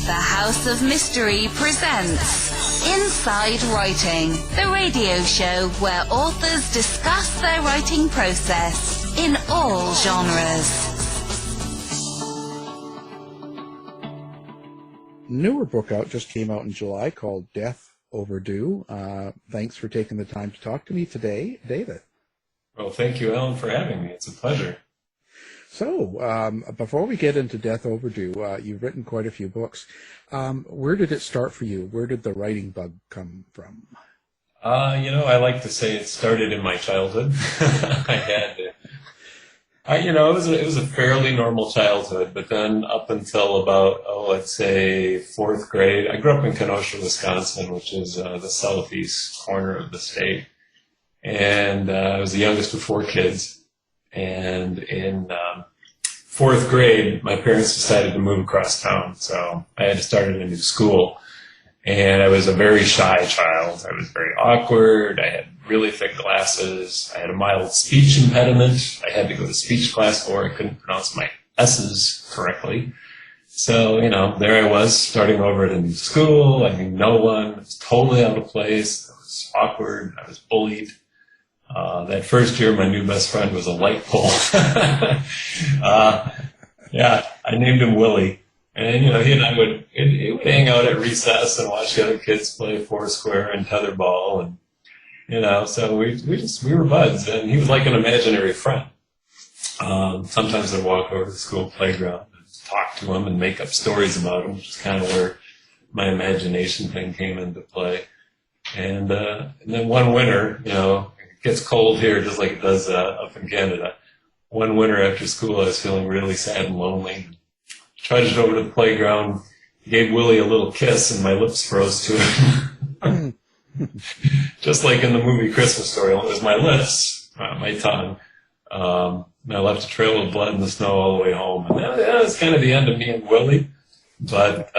The House of Mystery presents Inside Writing, the radio show where authors discuss their writing process in all genres. Newer book out just came out in July called Death Overdue. Thanks for taking the time to talk to me today, David. Well, thank you, Alan, for having me. It's a pleasure. So, before we get into Death Overdue, you've written quite a few books. Where did it start for you? Where did the writing bug come from? I like to say it started in my childhood. It was a fairly normal childhood, but then up until about, let's say fourth grade, I grew up in Kenosha, Wisconsin, which is the southeast corner of the state. And I was the youngest of four kids. And in fourth grade, my parents decided to move across town, so I had to start at a new school. And I was a very shy child. I was very awkward. I had really thick glasses. I had a mild speech impediment. I had to go to speech class or I couldn't pronounce my S's correctly. So, there I was starting over at a new school. I knew no one. I was totally out of place. I was awkward. I was bullied. That first year, my new best friend was a light pole. I named him Willie. And, he and I would hang out at recess and watch the other kids play foursquare and tetherball. And, so we were buds. And he was like an imaginary friend. Sometimes I'd walk over to the school playground and talk to him and make up stories about him, which is kind of where my imagination thing came into play. And then one winter, it gets cold here just like it does up in Canada. One winter after school, I was feeling really sad and lonely. Trudged over to the playground, gave Willie a little kiss, and my lips froze to it. Just like in the movie Christmas Story, it was my lips, not my tongue. And I left a trail of blood in the snow all the way home. And that was kind of the end of me and Willie. But,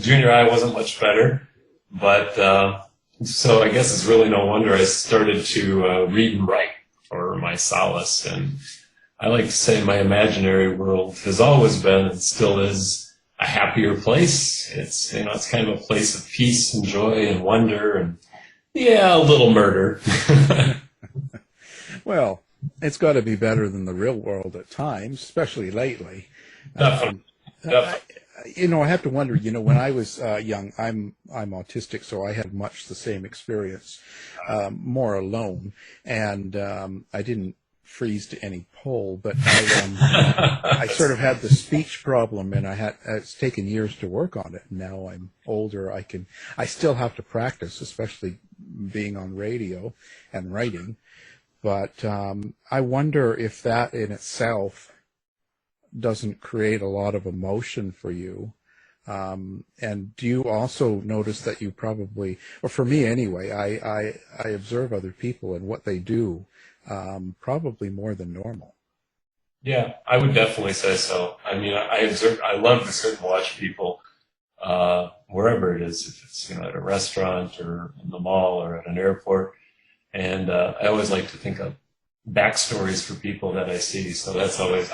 junior high wasn't much better. But so I guess it's really no wonder I started to read and write for my solace. And I like to say my imaginary world has always been and still is a happier place. It's, it's kind of a place of peace and joy and wonder and, a little murder. Well, it's got to be better than the real world at times, especially lately. Definitely. I have to wonder, when I was young, I'm autistic, so I had much the same experience, more alone, and I didn't freeze to any pole, but I sort of had the speech problem, and it's taken years to work on it. Now I'm older, I still have to practice, especially being on radio and writing, but I wonder if that in itself doesn't create a lot of emotion for you. And do you also notice that you probably, or for me anyway, I observe other people and what they do, probably more than normal. Yeah, I would definitely say so. I love to sit and watch people, wherever it is, if it's, at a restaurant or in the mall or at an airport. And, I always like to think of backstories for people that I see. So I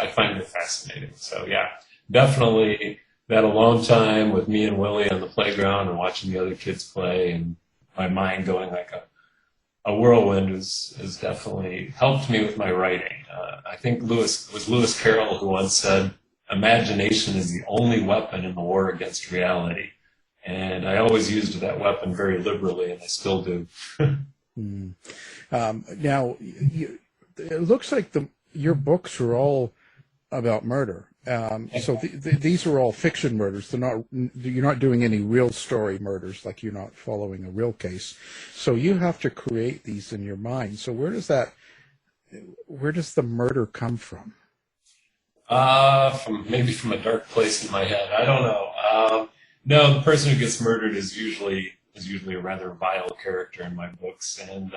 find it fascinating. So yeah, definitely that alone time with me and Willie on the playground and watching the other kids play and my mind going like a whirlwind has definitely helped me with my writing. I think Lewis Carroll who once said, imagination is the only weapon in the war against reality. And I always used that weapon very liberally, and I still do. Now, it looks like your books are all about murder. So these are all fiction murders. You're not doing any real story murders, like you're not following a real case. So you have to create these in your mind. So where does the murder come from? From a dark place in my head. I don't know. No, the person who gets murdered is usually a rather vile character in my books. And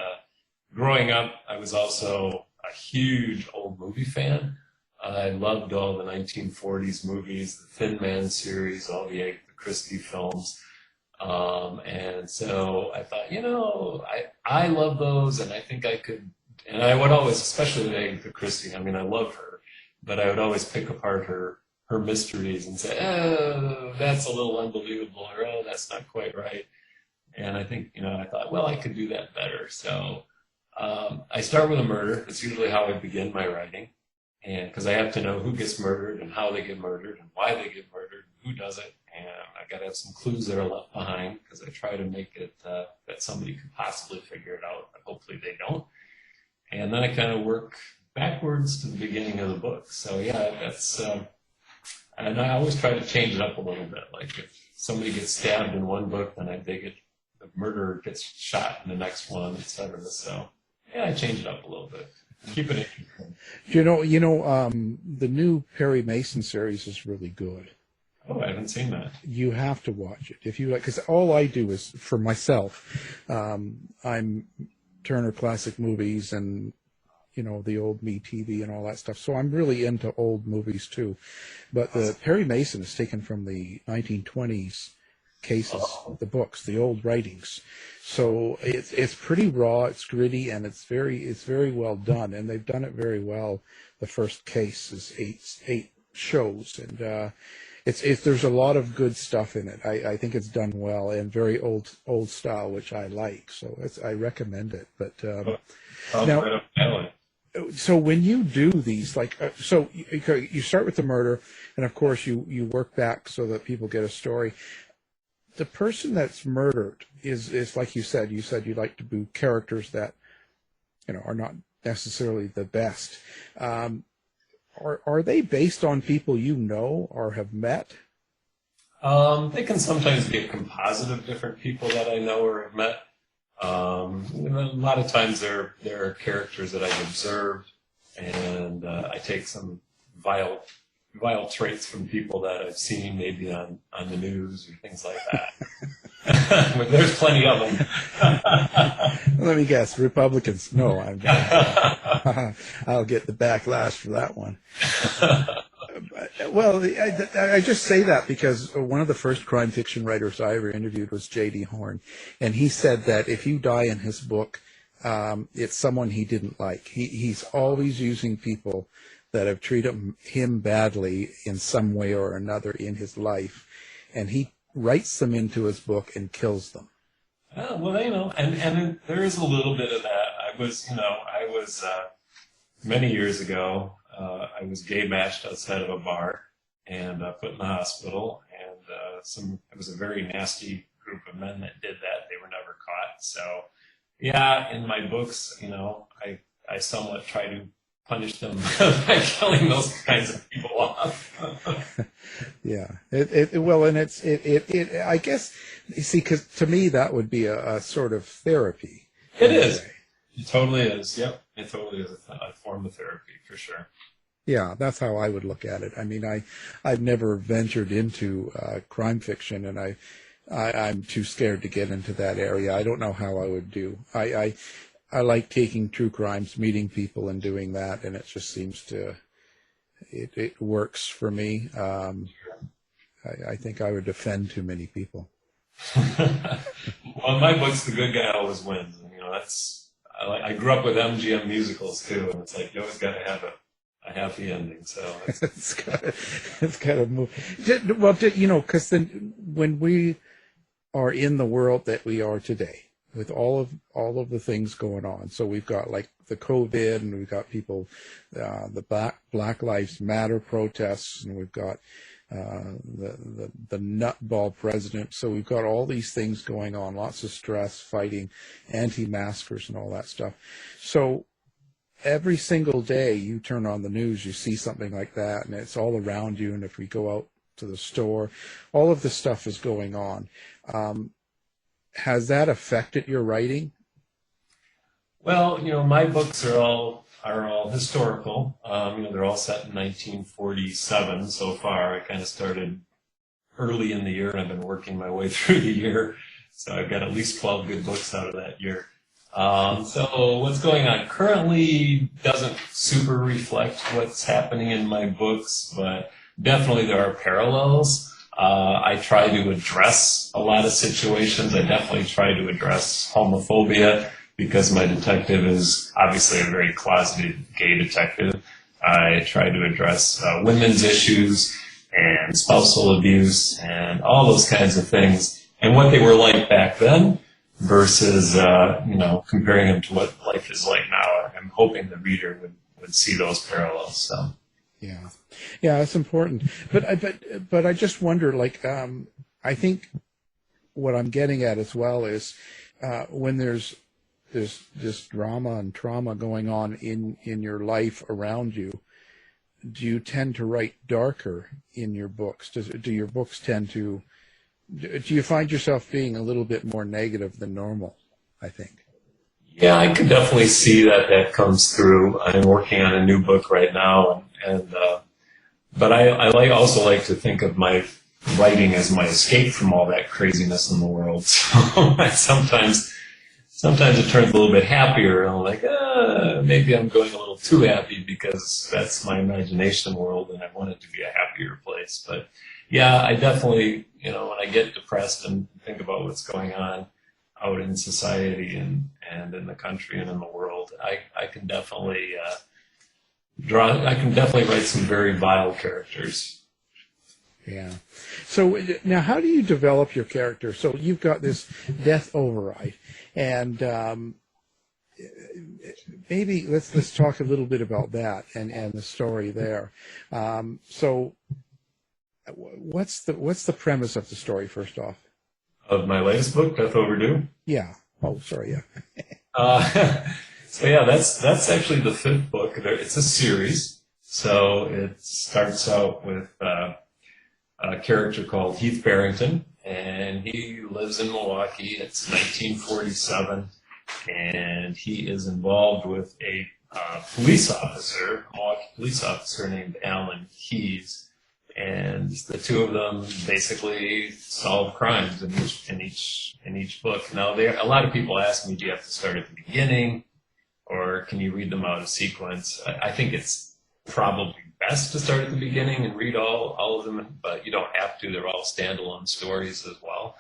growing up, I was also a huge old movie fan. I loved all the 1940s movies, the Thin Man series, all the Agatha Christie films. And so I thought, I love those, and I think I could, and I would always, especially with Agatha Christie, I love her, but I would always pick apart her her mysteries and say, oh, that's a little unbelievable, or oh, that's not quite right. And I think, I thought, well, I could do that better. So I start with a murder. It's usually how I begin my writing. And because I have to know who gets murdered and how they get murdered and why they get murdered, and who does it. And I got to have some clues that are left behind, because I try to make it that somebody could possibly figure it out, but hopefully they don't. And then I kind of work backwards to the beginning of the book. So yeah, that's, and I always try to change it up a little bit. Like if somebody gets stabbed in one book, then the murderer gets shot in the next one, etc. So yeah, I change it up a little bit. Keep it interesting. The new Perry Mason series is really good. Oh, I haven't seen that. You have to watch it if you like, because all I do is for myself. I'm Turner Classic Movies and the old Me TV and all that stuff. So I'm really into old movies too. But the Perry Mason is taken from the 1920s cases, the books, the old writings. So it's pretty raw, it's gritty, and it's very well done. And they've done it very well. The first case is eight shows, and there's a lot of good stuff in it. I think it's done well and very old style, which I like. So I recommend it. But now, so when you do these, so you start with the murder, and of course you work back so that people get a story. The person that's murdered is like you said you like to do characters that are not necessarily the best. Are they based on people you know or have met? They can sometimes be a composite of different people that I know or have met. A lot of times they're characters that I've observed, and I take some vile traits from people that I've seen maybe on the news or things like that. But there's plenty of them. Let me guess, Republicans. No, I'll get the backlash for that one. Well, I just say that because one of the first crime fiction writers I ever interviewed was J.D. Horn, and he said that if you die in his book, it's someone he didn't like. He's always using people that have treated him badly in some way or another in his life, and he writes them into his book and kills them. Oh, well, and there is a little bit of that. I was many years ago, I was gay bashed outside of a bar and put in the hospital, and it was a very nasty group of men that did that. They were never caught. So, yeah, in my books, I somewhat try to punish them by killing those kinds of people off. Yeah. I guess, you see, because to me that would be a sort of therapy. It is. It totally is. Yep. It totally is a form of therapy for sure. Yeah, that's how I would look at it. I mean, I've never ventured into crime fiction, and I'm too scared to get into that area. I don't know how I would do. I like taking true crimes, meeting people, and doing that, and it just seems it works for me. I think I would offend too many people. Well, in my books, the good guy always wins. And, I grew up with MGM musicals too, and it's like you always got to have a happy ending. So it's got to move. Well, because then when we are in the world that we are today, with all of the things going on. So we've got like the COVID, and we've got people, the Black Lives Matter protests, and we've got the nutball president. So we've got all these things going on, lots of stress, fighting, anti-maskers and all that stuff. So every single day you turn on the news, you see something like that, and it's all around you. And if we go out to the store, all of this stuff is going on. Has that affected your writing? Well, my books are all historical. They're all set in 1947 so far. I kind of started early in the year, and I've been working my way through the year. So I've got at least 12 good books out of that year. So what's going on currently doesn't super reflect what's happening in my books, but definitely there are parallels. I try to address a lot of situations. I definitely try to address homophobia because my detective is obviously a very closeted gay detective. I try to address women's issues, and spousal abuse and all those kinds of things, and what they were like back then versus, comparing them to what life is like now. I'm hoping the reader would see those parallels. So. Yeah, it's important. But I just wonder, I think what I'm getting at as well is when there's this drama and trauma going on in your life around you, do you tend to write darker in your books? Do your books tend to? Do you find yourself being a little bit more negative than normal? I think. Yeah, I could definitely see that comes through. I'm working on a new book right now, but I also like to think of my writing as my escape from all that craziness in the world. So sometimes it turns a little bit happier, and I'm like, maybe I'm going a little too happy because that's my imagination world, and I want it to be a happier place. But yeah, I definitely, when I get depressed and think about what's going on out in society and in the country and in the world, I can definitely write some very vile characters. Yeah. So now, how do you develop your character? So you've got this death override, and maybe let's talk a little bit about that and the story there. So what's the premise of the story, first off? Of my latest book, Death Overdue? Yeah. Oh, sorry. Yeah. So yeah, that's actually the 5th book. It's a series. So it starts out with a character called Heath Barrington, and he lives in Milwaukee. It's 1947, and he is involved with a Milwaukee police officer named Alan Keyes, and the two of them basically solve crimes in each book. Now, a lot of people ask me, do you have to start at the beginning, or can you read them out of sequence? I think it's probably best to start at the beginning and read all of them, but you don't have to. They're all standalone stories as well.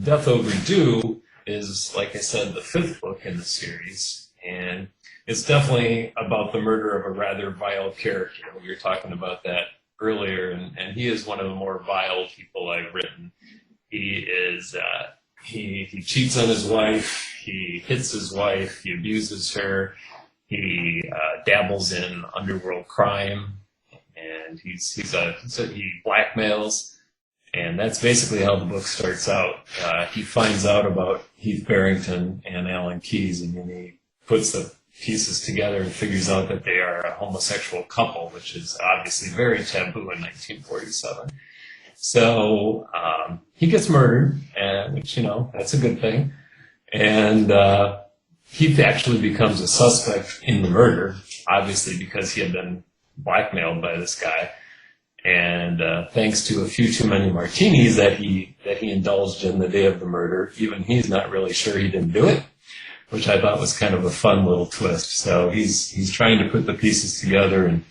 Death Overdue is, like I said, the 5th book in the series, and it's definitely about the murder of a rather vile character. We were talking about that earlier, and he is one of the more vile people I've written. He is he cheats on his wife, he hits his wife, he abuses her, he dabbles in underworld crime, and he blackmails, and that's basically how the book starts out. He finds out about Heath Barrington and Alan Keyes, and then he puts the pieces together and figures out that they are a homosexual couple, which is obviously very taboo in 1947. So he gets murdered, which, that's a good thing. And Heath actually becomes a suspect in the murder, obviously because he had been blackmailed by this guy. And thanks to a few too many martinis that he indulged in the day of the murder, even he's not really sure he didn't do it, which I thought was kind of a fun little twist. So he's trying to put the pieces together and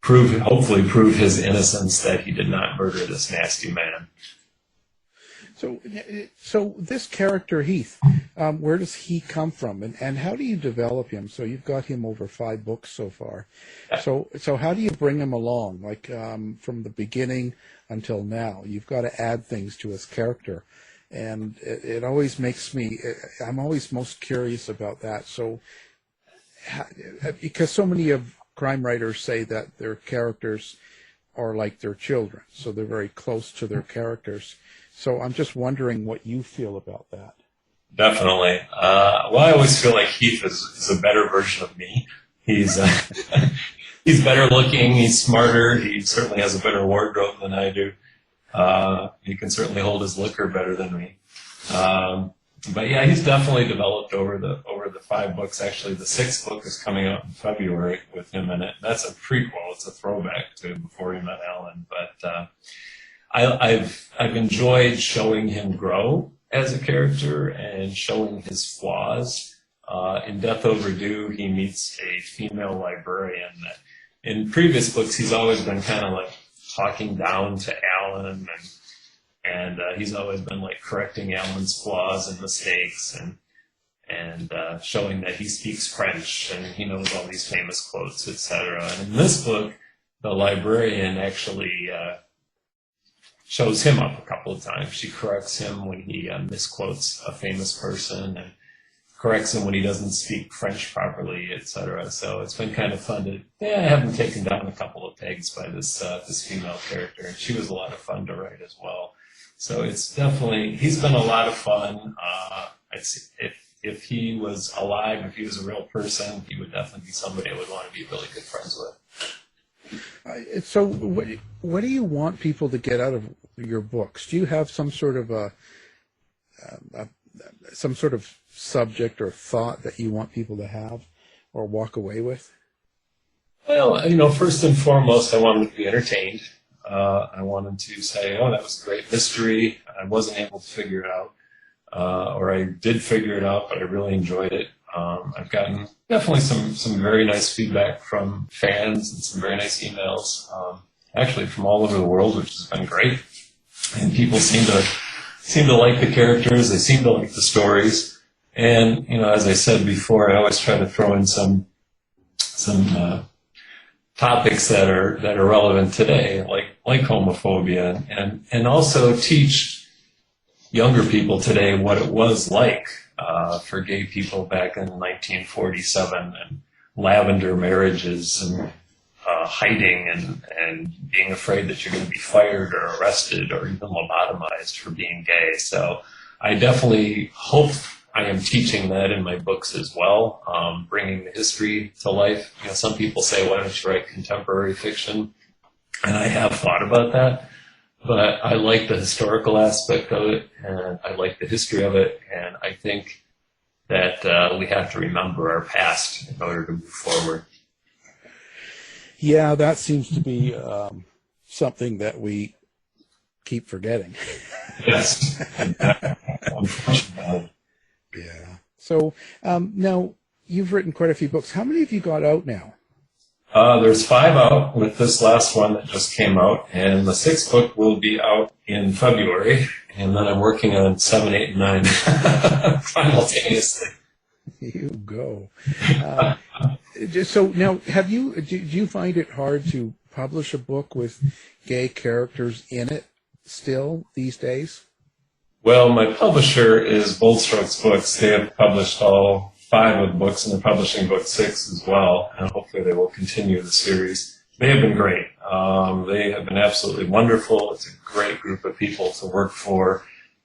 hopefully prove his innocence, that he did not murder this nasty man. So this character Heath, where does he come from, and how do you develop him? So you've got him over 5 books so far. Yeah. So how do you bring him along, from the beginning until now? You've got to add things to his character, and it always makes me. I'm always most curious about that. So, because so many of crime writers say that their characters are like their children, so they're very close to their characters. So I'm just wondering what you feel about that. Definitely. Well, I always feel like Heath is a better version of me. He's he's better looking. He's smarter. He certainly has a better wardrobe than I do. He can certainly hold his liquor better than me. But yeah, he's definitely developed over the 5 books. Actually, the 6th book is coming out in February with him in it. That's a prequel. It's a throwback to before he met Alan. But I've enjoyed showing him grow as a character and showing his flaws. In Death Overdue, he meets a female librarian that in previous books he's always been kind of like talking down to Alan, and he's always been like correcting Alan's flaws and mistakes and showing that he speaks French and he knows all these famous quotes, etc. And in this book, the librarian actually shows him up a couple of times. She corrects him when he misquotes a famous person, and corrects him when he doesn't speak French properly, etc. So it's been kind of fun to have him taken down a couple of pegs by this female character, and she was a lot of fun to write as well. So it's definitely, he's been a lot of fun. If he was alive, if he was a real person, he would definitely be somebody I would want to be really good friends with. So what do you want people to get out of your books? Do you have some sort of some sort of subject or thought that you want people to have or walk away with? Well, first and foremost, I want them to be entertained. I want them to say, oh, that was a great mystery. I wasn't able to figure it out. Or I did figure it out, but I really enjoyed it. I've gotten definitely some very nice feedback from fans and some very nice emails, actually from all over the world, which has been great. And people seem to like the characters. They seem to like the stories. And, as I said before, I always try to throw in some topics that are relevant today, like homophobia, and also teach younger people today what it was like for gay people back in 1947, and lavender marriages, and hiding, and being afraid that you're going to be fired or arrested or even lobotomized for being gay. So I definitely hope I am teaching that in my books as well, bringing the history to life. Some people say, why don't you write contemporary fiction? And I have thought about that, but I like the historical aspect of it, and I like the history of it, and I think that we have to remember our past in order to move forward. Yeah, that seems to be something that we keep forgetting. Yes. Unfortunately. Yeah. So now you've written quite a few books. How many have you got out now? There's 5 out with this last one that just came out, and the 6th book will be out in February, and then I'm working on 7, 8, and 9 simultaneously. You go. So now, do you find it hard to publish a book with gay characters in it still these days? Well, my publisher is Bold Strokes Books. They have published all 5 of the books, and they're publishing book 6 as well, and hopefully they will continue the series. They have been great. They have been absolutely wonderful. It's a great group of people to work for.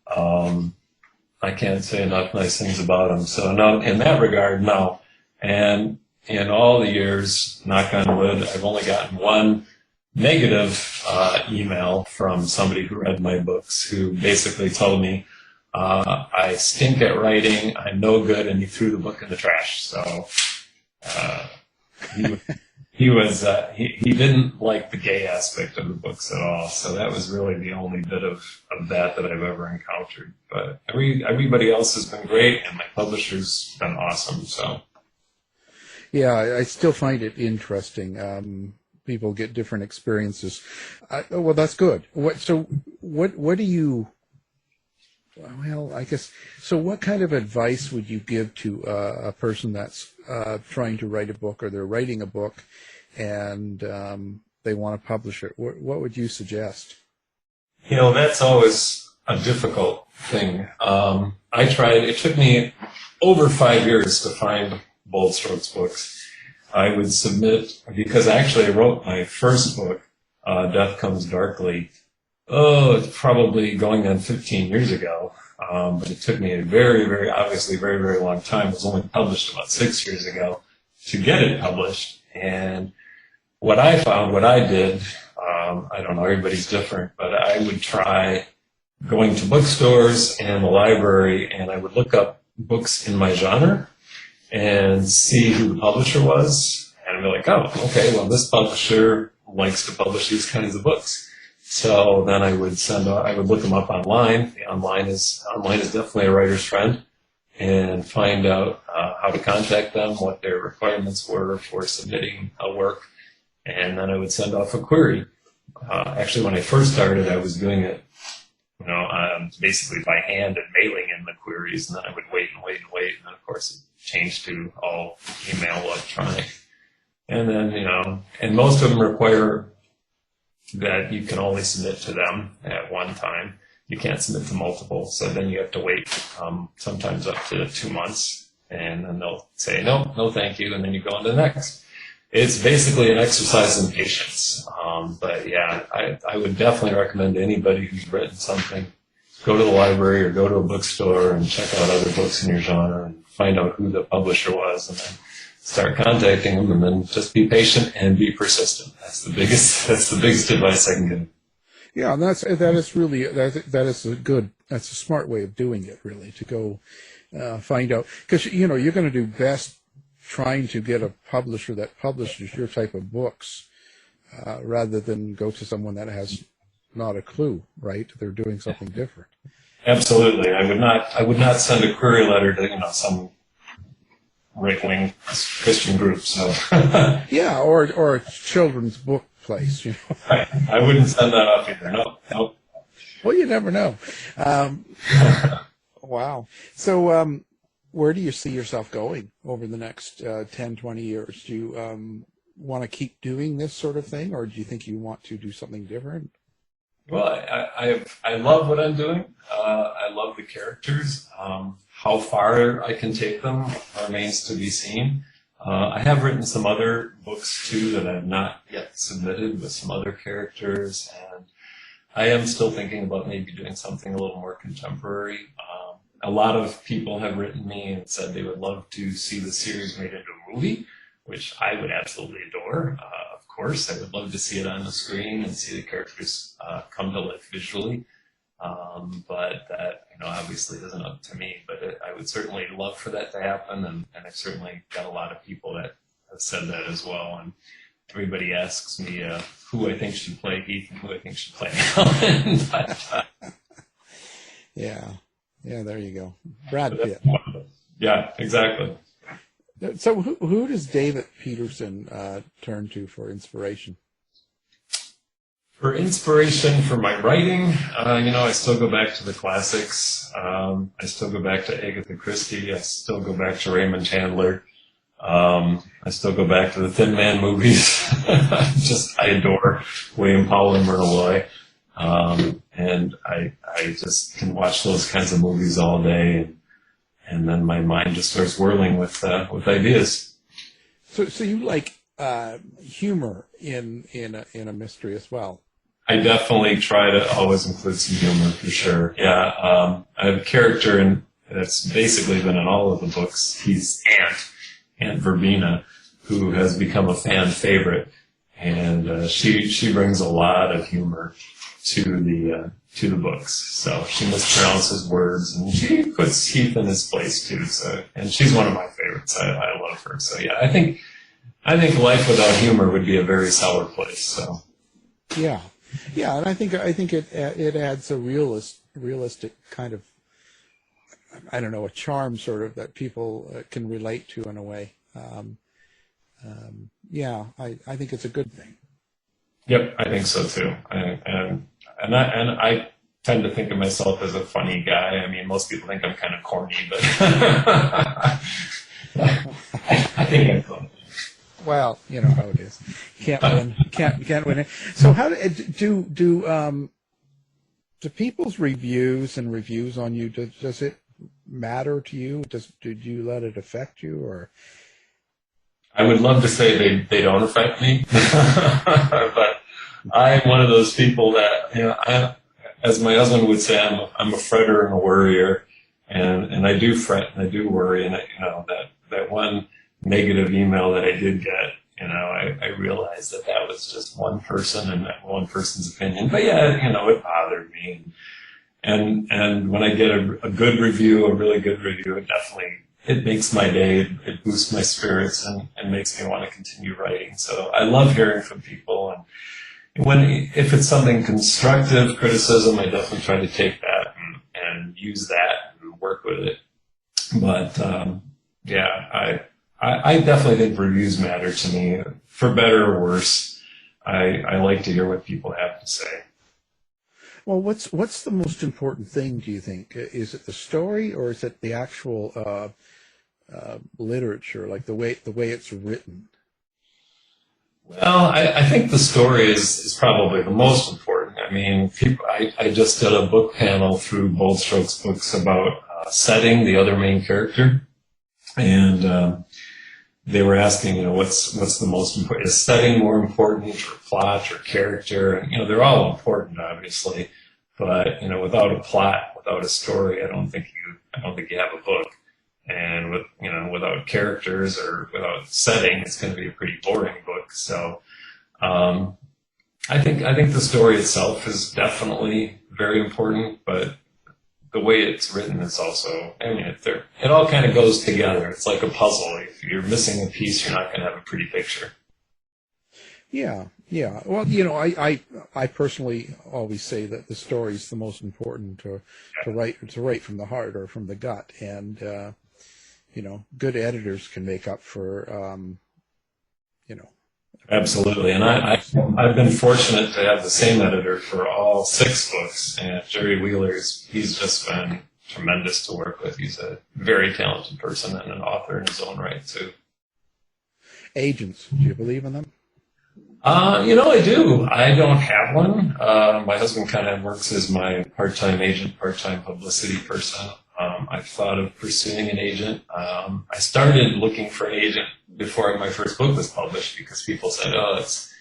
I can't say enough nice things about them. So no, in that regard, no. And in all the years, knock on wood, I've only gotten one negative email from somebody who read my books, who basically told me, I stink at writing, I'm no good, and he threw the book in the trash. So he didn't like the gay aspect of the books at all. So that was really the only bit of that I've ever encountered. But everybody else has been great, and my publisher's been awesome. So yeah, I still find it interesting. People get different experiences. Well, that's good. What do you? Well, I guess, so what kind of advice would you give to a person that's trying to write a book, or they're writing a book and they want to publish it? What would you suggest? That's always a difficult thing. I tried, it took me over 5 years to find Bold Strokes Books. I would submit, because actually I wrote my first book, Death Comes Darkly, it's probably going on 15 years ago. But it took me a very, very, obviously very, very long time. It was only published about 6 years ago to get it published. And what I found, what I did, I don't know, everybody's different, but I would try going to bookstores and the library, and I would look up books in my genre and see who the publisher was. And I'd be like, oh, okay, well, this publisher likes to publish these kinds of books. So then I would look them up online. Online is definitely a writer's friend, and find out how to contact them, what their requirements were for submitting a work, and then I would send off a query. Actually, when I first started, I was doing it, basically by hand and mailing in the queries, and then I would wait, and then of course it changed to all email, electronic. And then, and most of them require that you can only submit to them at one time. You can't submit to multiple. So then you have to wait sometimes up to 2 months. And then they'll say, no, thank you. And then you go on to the next. It's basically an exercise in patience. But yeah, I would definitely recommend to anybody who's written something, go to the library or go to a bookstore and check out other books in your genre and find out who the publisher was, and then start contacting them, and then just be patient and be persistent. That's the biggest advice I can give. Yeah, and that's a smart way of doing it, really, to go find out, because you're going to do best trying to get a publisher that publishes your type of books, rather than go to someone that has not a clue, right? They're doing something different. Absolutely. I would not send a query letter to, some right-wing Christian group, so. Yeah, or a children's book place, Right. I wouldn't send that off either. Nope. Well, you never know. Wow. So, where do you see yourself going over the next 10, 20 years? Do you want to keep doing this sort of thing, or do you think you want to do something different? Well, I love what I'm doing. I love the characters. How far I can take them remains to be seen. I have written some other books too that I've not yet submitted with some other characters, and I am still thinking about maybe doing something a little more contemporary. A lot of people have written me and said they would love to see the series made into a movie, which I would absolutely adore. Of course, I would love to see it on the screen and see the characters come to life visually. But that, obviously isn't up to me. But I would certainly love for that to happen, and I've certainly got a lot of people that have said that as well. And everybody asks me who I think should play Heath and who I think should play Alan. Yeah, there you go. Brad Pitt. Yeah, exactly. So who does David Pederson turn to for inspiration? For inspiration for my writing, I still go back to the classics. I still go back to Agatha Christie. I still go back to Raymond Chandler. I still go back to the Thin Man movies. I adore William Powell and Myrna Loy. And I just can watch those kinds of movies all day, and then my mind just starts whirling with ideas. So you like humor in a mystery as well? I definitely try to always include some humor, for sure. Yeah, I have a character that's basically been in all of the books. He's Aunt Verbena, who has become a fan favorite, and she brings a lot of humor to the books. So she mispronounces words, and she puts Heath in his place too. So, and she's one of my favorites. I love her. So yeah, I think life without humor would be a very sour place. So yeah, and I think it adds a realistic kind of, I don't know, a charm sort of that people can relate to in a way. I think it's a good thing. Yep, I think so too. And I tend to think of myself as a funny guy. I mean, most people think I'm kind of corny, but I think I'm funny. Well, you know how it is. Can't win it. So how do people's reviews and reviews on you, does it matter to you? Do you let it affect you, or? I would love to say they don't affect me, but I'm one of those people that, as my husband would say, I'm a fretter and a worrier, and I do fret and I do worry, and that one negative email that I did get, I realized that was just one person and that one person's opinion. But yeah, it bothered me, and when I get a good review, a really good review, it makes my day. It boosts my spirits and makes me want to continue writing. So I love hearing from people, and if it's something constructive criticism, I definitely try to take that and use that and work with it. But I definitely think reviews matter to me, for better or worse. I like to hear what people have to say. Well, what's the most important thing, do you think? Is it the story, or is it the actual literature, like the way it's written? Well, I think the story is probably the most important. I mean, I just did a book panel through Bold Strokes Books about setting, the other main character, and they were asking, what's the most important? Is setting more important, or plot, or character? And they're all important, obviously, but without a plot, without a story, I don't think you have a book. And without characters or without setting, it's going to be a pretty boring book. So, I think the story itself is definitely very important, but the way it's written is also, it all kind of goes together. It's like a puzzle. If you're missing a piece, you're not going to have a pretty picture. Yeah, yeah. Well, I personally always say that the story is the most important to write from the heart or from the gut, and good editors can make up for Absolutely, and I've been fortunate to have the same editor for all 6 books, and Jerry Wheeler's, he's just been tremendous to work with. He's a very talented person and an author in his own right too. Agents, do you believe in them? I do. I don't have one. My husband kind of works as my part-time agent, part-time publicity person. I've thought of pursuing an agent. I started looking for an agent before my first book was published because people said, oh, it's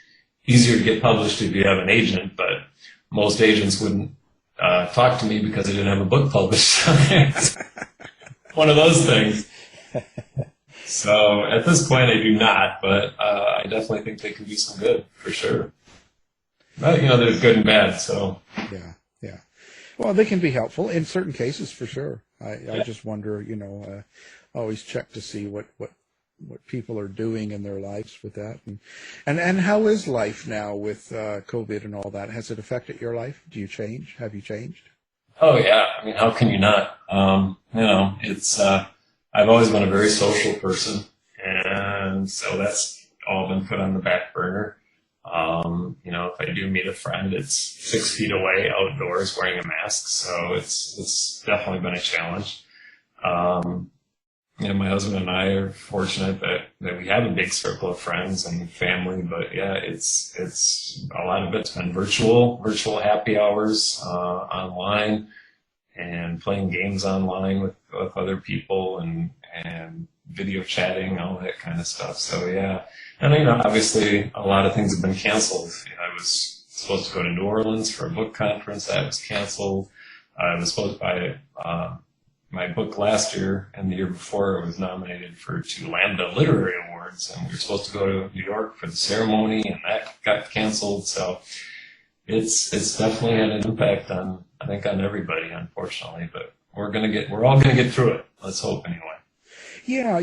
easier to get published if you have an agent, but most agents wouldn't talk to me because I didn't have a book published. One of those things. So at this point I do not, but I definitely think they can do some good, for sure. But, there's good and bad, so. Yeah. Well, they can be helpful in certain cases, for sure. I just wonder, always check to see what people are doing in their lives with that. And how is life now with COVID and all that? Has it affected your life? Do you change? Have you changed? Oh, yeah. I mean, how can you not? It's, I've always been a very social person, and so that's all been put on the back burner. If I do meet a friend, it's 6 feet away, outdoors, wearing a mask. So it's definitely been a challenge. My husband and I are fortunate that we have a big circle of friends and family. But yeah, it's a lot of it's been virtual happy hours online, and playing games online with other people and video chatting, all that kind of stuff. So yeah. And obviously a lot of things have been canceled. I was supposed to go to New Orleans for a book conference. That was canceled. I was supposed to buy my book last year, and the year before it was nominated for 2 Lambda Literary Awards, and we were supposed to go to New York for the ceremony, and that got canceled. So it's definitely had an impact on everybody, unfortunately. But we're all gonna get through it. Let's hope, anyway. Yeah,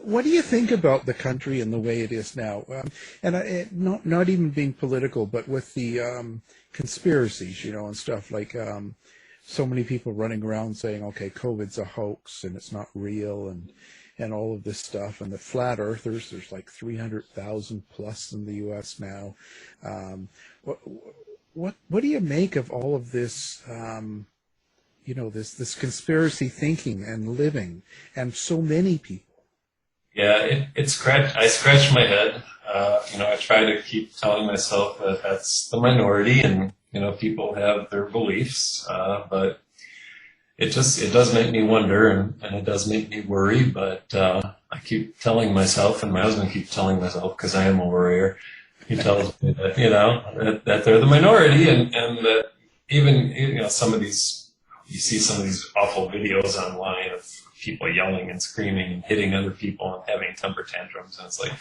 what do you think about the country and the way it is now? Not even being political, but with the conspiracies, and stuff like so many people running around saying, okay, COVID's a hoax and it's not real, and all of this stuff. And the flat earthers, there's like 300,000 plus in the U.S. now. What do you make of all of this? This conspiracy thinking and living, and so many people. Yeah, I scratch my head. I try to keep telling myself that that's the minority, and people have their beliefs. But it does make me wonder, and it does make me worry. But I keep telling myself, and my husband keeps telling myself, because I am a worrier. He tells me that that they're the minority, and that even some of these. You see some of these awful videos online of people yelling and screaming and hitting other people and having temper tantrums. And it's like,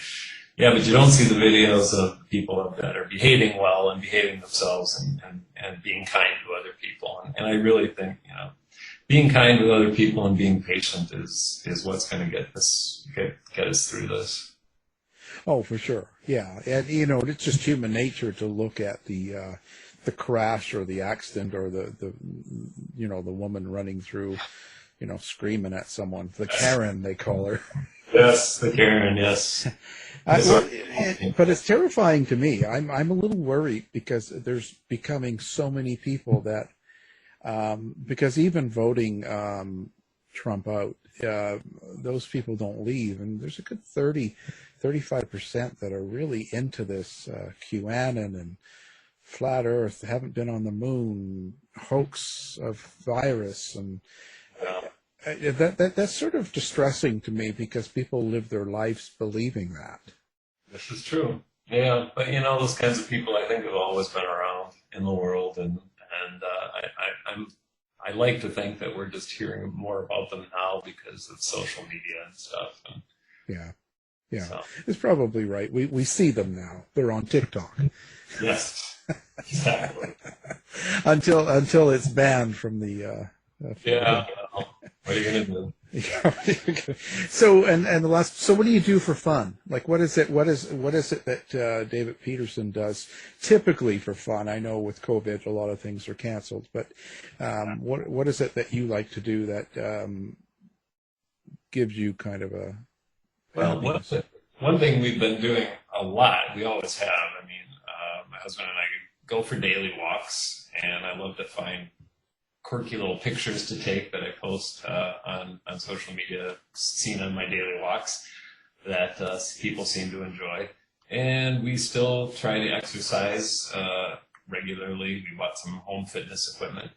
yeah, but you don't see the videos of people that are behaving well and behaving themselves and being kind to other people. And I really think, being kind with other people and being patient is what's going to get us through this. Oh, for sure. Yeah. And, it's just human nature to look at the crash or the accident or the woman running through, screaming at someone. The Karen, they call her. Yes, the Karen, yes. But it's terrifying to me. I'm a little worried because there's becoming so many people that, because even voting Trump out, those people don't leave. And there's a good 30 35% that are really into this QAnon and flat Earth, haven't been on the moon, hoax of virus, and that's sort of distressing to me because people live their lives believing that. This is true. Yeah, but those kinds of people I think have always been around in the world, and I like to think that we're just hearing more about them now because of social media and stuff. And yeah, so. It's probably right. We see them now. They're on TikTok. Yes, exactly. until it's banned from the. Yeah. Well, what are you gonna do? So the last. So what do you do for fun? Like, what is it? What is it that David Pederson does typically for fun? I know with COVID, a lot of things are canceled, but what is it that you like to do that gives you kind of a? Well, one thing we've been doing a lot. We always have. I mean, my husband and I go for daily walks, and I love to find quirky little pictures to take that I post on social media, seen on my daily walks, that people seem to enjoy. And we still try to exercise regularly. We bought some home fitness equipment.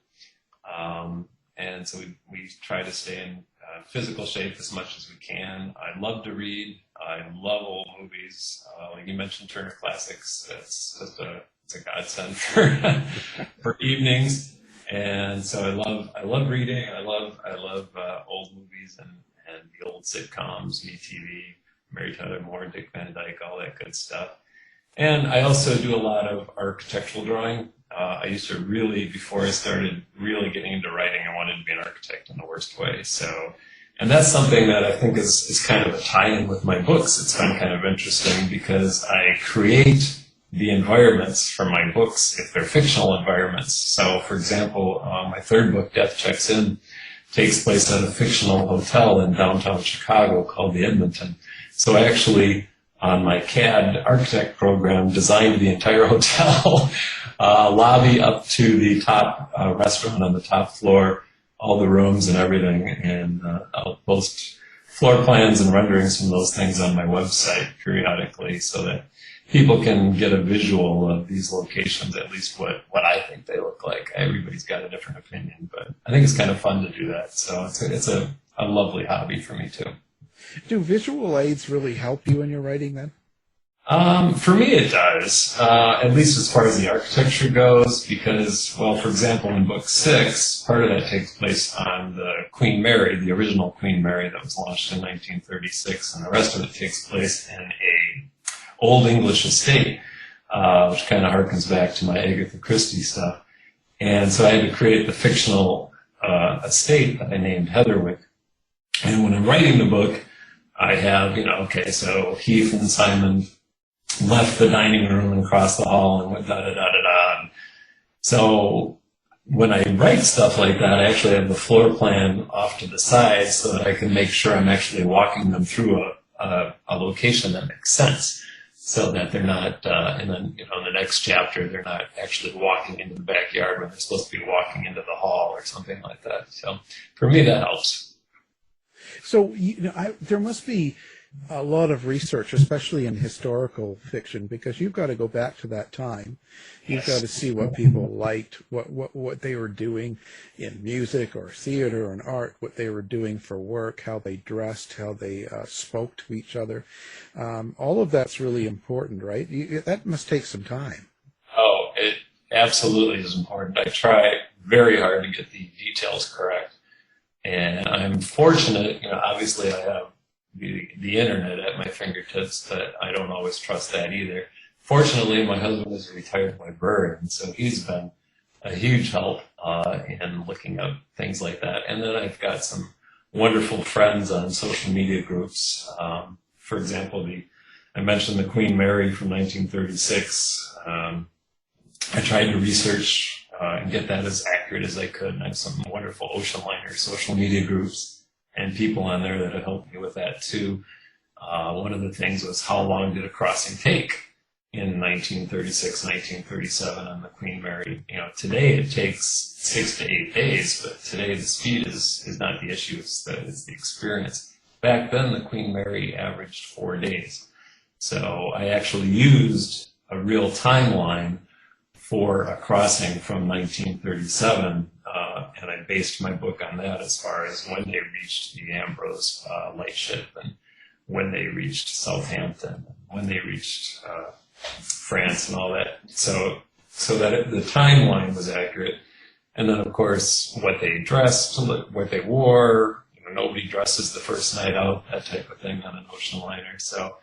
And so we try to stay in physical shape as much as we can. I love to read. I love old movies. Like you mentioned, Turner Classics. It's a godsend for evenings. And so I love reading. I love old movies and the old sitcoms, MeTV, Mary Tyler Moore, Dick Van Dyke, all that good stuff. And I also do a lot of architectural drawing. I used to really, before I started really getting into writing, I wanted to be an architect in the worst way. And that's something that I think is kind of a tie-in with my books. It's been kind of interesting because I create the environments for my books if they're fictional environments. So, for example, my third book, Death Checks In, takes place at a fictional hotel in downtown Chicago called the Edmonton. So I actually, on my CAD architect program, designed the entire hotel, lobby up to the top restaurant on the top floor, all the rooms and everything, and I'll post floor plans and renderings from those things on my website periodically so that people can get a visual of these locations, at least what I think they look like. Everybody's got a different opinion, but I think it's kind of fun to do that. So it's a lovely hobby for me too. Do visual aids really help you in your writing then? For me, it does, at least as far as the architecture goes, because, well, for example, in book 6, part of that takes place on the Queen Mary, the original Queen Mary that was launched in 1936, and the rest of it takes place in a Old English estate, which kind of harkens back to my Agatha Christie stuff. And so I had to create the fictional estate that I named Heatherwick. And when I'm writing the book, I have, so Heath and Simon left the dining room and crossed the hall and went da-da-da-da-da. So when I write stuff like that, I actually have the floor plan off to the side so that I can make sure I'm actually walking them through a location that makes sense, so that they're not, in the next chapter, they're not actually walking into the backyard when they're supposed to be walking into the hall or something like that. So for me, that helps. So there must be a lot of research, especially in historical fiction, because you've got to go back to that time. You've got to see what people liked, what they were doing in music or theater and art, what they were doing for work, how they dressed, how they spoke to each other. All of that's really important, right? That must take some time. Oh, it absolutely is important. I try very hard to get the details correct. And I'm fortunate, obviously I have the internet at my fingertips, but I don't always trust that either. Fortunately, my husband is a retired librarian, so he's been a huge help in looking up things like that. And then I've got some wonderful friends on social media groups. For example, I mentioned the Queen Mary from 1936. I tried to research and get that as accurate as I could. And I have some wonderful ocean liner social media groups and people on there that have helped me with that too. One of the things was, how long did a crossing take in 1936, 1937 on the Queen Mary? Today it takes 6 to 8 days, but today the speed is not the issue, it's the experience. Back then, the Queen Mary averaged 4 days. So I actually used a real timeline for a crossing from 1937, and I based my book on that as far as when they reached the Ambrose lightship and when they reached Southampton, when they reached France and all that. So that the timeline was accurate. And then, of course, what they dressed, what they wore, nobody dresses the first night out, that type of thing on an ocean liner. So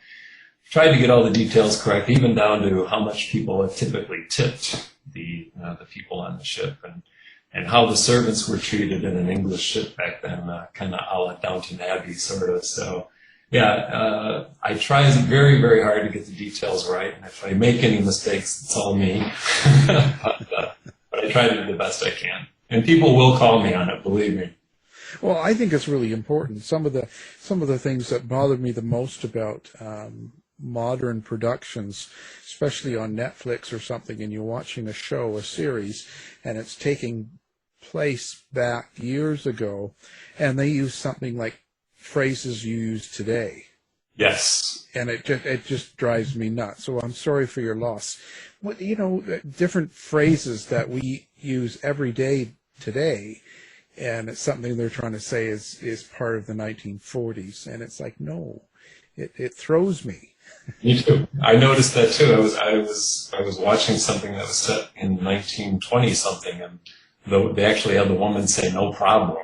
tried to get all the details correct, even down to how much people have typically tipped the people on the ship, and how the servants were treated in an English ship back then, kind of a la Downton Abbey sort of. So yeah, I try very, very hard to get the details right, and if I make any mistakes, it's all me. But I try to do the best I can, and people will call me on it, believe me. Well, I think it's really important. Some of the things that bother me the most about modern productions, especially on Netflix or something, and you're watching a show, a series, and it's taking place back years ago, and they use something like phrases you use today. Yes. And it just drives me nuts. So I'm sorry for your loss. Different phrases that we use every day today, and it's something they're trying to say is part of the 1940s, and it's like, no, it throws me. Me too. I noticed that too. I was watching something that was set in 1920 something, and they actually had the woman say "no problem."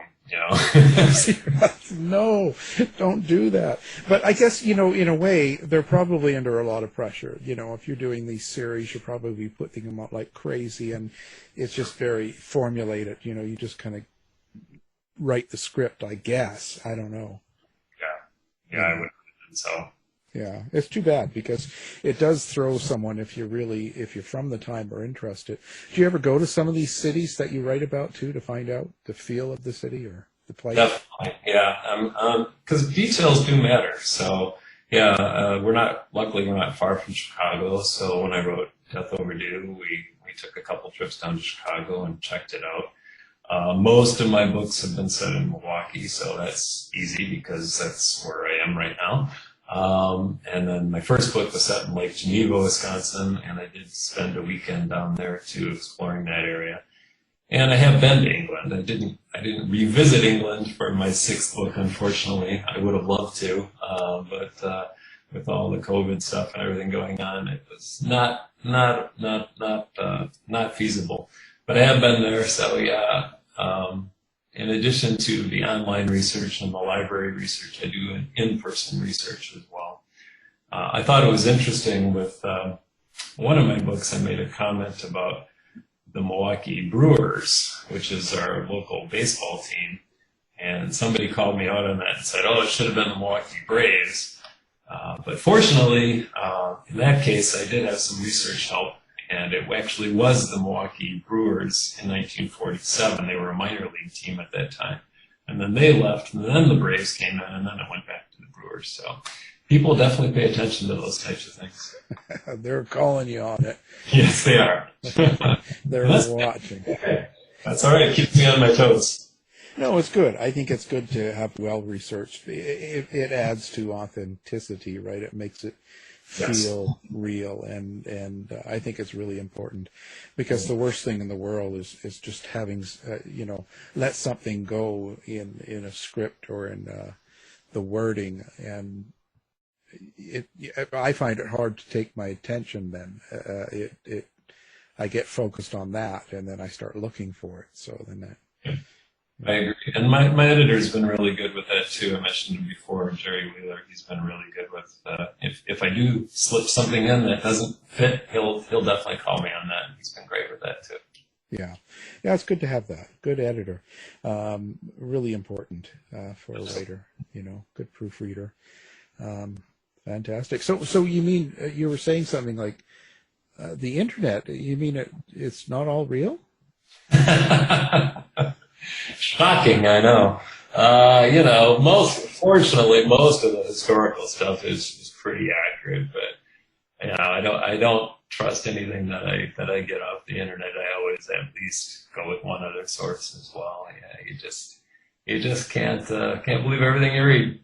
No, don't do that. But I guess, in a way, they're probably under a lot of pressure. If you're doing these series, you're probably putting them out like crazy, and it's just very formulated. You just kind of write the script, I guess. I don't know. Yeah, I would. So. Yeah, it's too bad because it does throw someone if you're from the time or interested. Do you ever go to some of these cities that you write about too to find out the feel of the city or the place? Definitely, yeah. Because details do matter. So yeah, luckily we're not far from Chicago. So when I wrote Death Overdue, we took a couple trips down to Chicago and checked it out. Most of my books have been set in Milwaukee, so that's easy because that's where I am right now. And then my first book was set in Lake Geneva, Wisconsin, and I did spend a weekend down there too, exploring that area. And I have been to England. I didn't revisit England for my sixth book, unfortunately. I would have loved to, but with all the COVID stuff and everything going on, it was not feasible. But I have been there, so yeah. In addition to the online research and the library research, I do an in-person research as well. I thought it was interesting with one of my books, I made a comment about the Milwaukee Brewers, which is our local baseball team. And somebody called me out on that and said, oh, it should have been the Milwaukee Braves. But fortunately, in that case, I did have some research help. And it actually was the Milwaukee Brewers in 1947. They were a minor league team at that time. And then they left, and then the Braves came in, and then it went back to the Brewers. So people definitely pay attention to those types of things. They're calling you on it. Yes, they are. They're watching. Okay. That's all right. It keeps me on my toes. No, it's good. I think it's good to have well-researched. It adds to authenticity, right? It makes it feel real, and I think it's really important because the worst thing in the world is just having let something go in a script or in the wording, and I find it hard to take my attention then. I get focused on that, and then I start looking for it. So then I agree. And my editor's been really good with that too. I mentioned him before, Jerry Wheeler. He's been really good with if I do slip something in that doesn't fit, he'll definitely call me on that. He's been great with that too. Yeah, it's good to have that. Good editor. Really important for a writer, good proofreader. Fantastic. So you mean you were saying something like the internet, you mean it's not all real? Shocking, I know. Fortunately, most of the historical stuff is pretty accurate, but I don't trust anything that I get off the internet. I always at least go with one other source as well. Yeah, you just can't believe everything you read.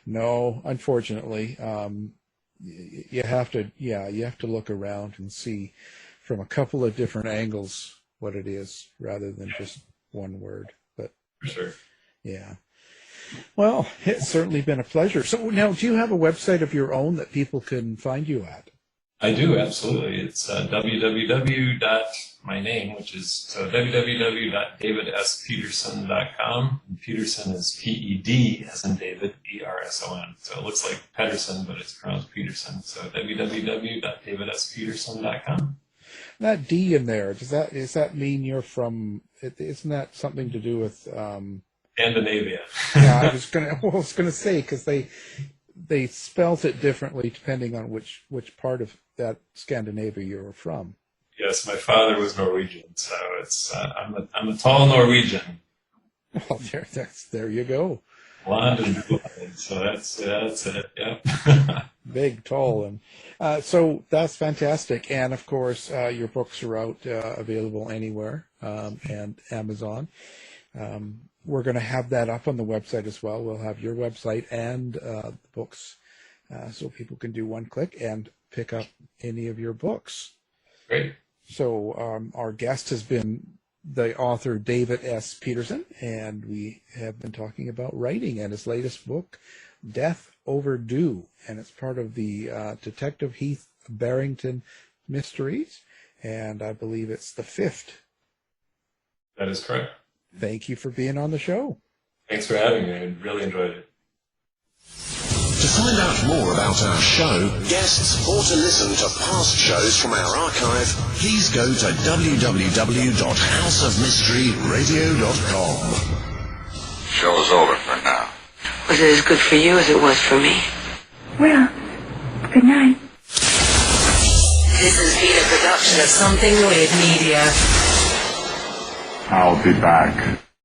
No, unfortunately. you have to look around and see from a couple of different angles what it is, rather than just one word. But For sure. yeah. Well, it's certainly been a pleasure. So now, do you have a website of your own that people can find you at? I do, absolutely. It's my name, which is www.davidspederson.com. Pederson is P-E-D as in David, E-R-S-O-N. So it looks like Pederson, but it's pronounced Pederson. So www.davidspederson.com. That D in there, does that mean you're from? Isn't that something to do with? Scandinavia. Yeah, I was gonna say, because they spelt it differently depending on which part of that Scandinavia you were from. Yes, my father was Norwegian, so it's I'm a tall Norwegian. Well, there you go. Blonde and blonde, so that's it. Yep. Big, tall, and so that's fantastic. And of course, your books are out, available anywhere, and Amazon. We're going to have that up on the website as well. We'll have your website and the books, so people can do one click and pick up any of your books. Great. So our guest has been the author David S. Pederson, and we have been talking about writing and his latest book, Death Overdue, and it's part of the Detective Heath Barrington mysteries, and I believe it's the 5th. That is correct. Thank you for being on the show. Thanks for having me. I really enjoyed it. To find out more about our show, guests, or to listen to past shows from our archive, please go to www.houseofmysteryradio.com. Show's over for now. Was it as good for you as it was for me? Well, good night. This has been a production of Something Weird Media. I'll be back.